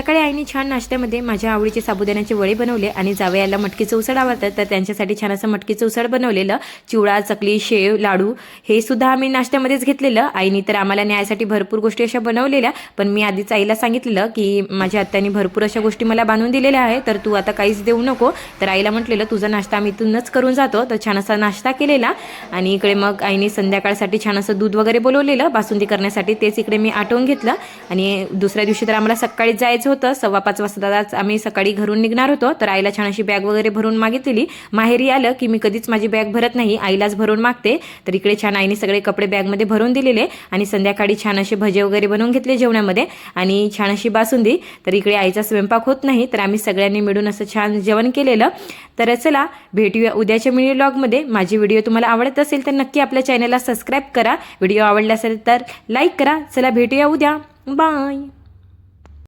सकाळी आईने छान नाश्त्यामध्ये माझ्या आवडीचे साबुदाण्याचे वडे बनवले आणि जावयाला मटकीचं उसळ आवडतं तर त्यांच्यासाठी छान असं मटकीचं उसळ बनवलेलं। चिवडा, चकली, शेव, लाडू हे सुद्धा आम्ही नाश्त्यामध्येच घेतलेलं। आईने तर आम्हाला न्यायासाठी भरपूर गोष्टी अशा बनवलेल्या, पण मी आधीच आईला सांगितलेलं की माझ्या आत्याने भरपूर अशा गोष्टी मला बांधून दिलेल्या आहे तर तू आता काहीच देऊ नको। तर आईला म्हटलेलं तुझा नाश्ता आम्ही इथूनच करून जातो। तर छान असा नाश्ता केलेला आणि इकडे मग आईने संध्याकाळसाठी छान असं दूध वगैरे बोलवलेलं बासुंदी करण्यासाठी, तेच इकडे मी आटवून घेतलं। आणि दुसऱ्या दिवशी तर आम्हाला सकाळी जायचं होतं, 5:15 वाजताच आम्ही सकाळी घरून निघणार होतो। तर आईला छान अशी बॅग वगैरे भरून मागितलेली। माहेरी आलं की मी कधीच माझी बॅग भरत नाही, आईलाच भरून मागते। तर इकडे छान आईने सगळे कपडे बॅगमध्ये भरून दिलेले आणि संध्याकाळी छान असे भजे वगैरे बनवून घेतले जेवणामध्ये आणि छान अशी बासुंदी। तर इकडे आईचा स्वयंपाक होत नाही तर आम्ही सगळ्यांनी मिळून असं छान जेवण केलेलं। तर चला भेटूया उद्याच्या मिनी व्लॉगमध्ये। माझी व्हिडिओ तुम्हाला आवडत असेल तर नक्की आपल्या चॅनलला सबस्क्राईब करा, व्हिडिओ आवडला असेल तर लाईक करा। चला भेटूया उद्या, बाय।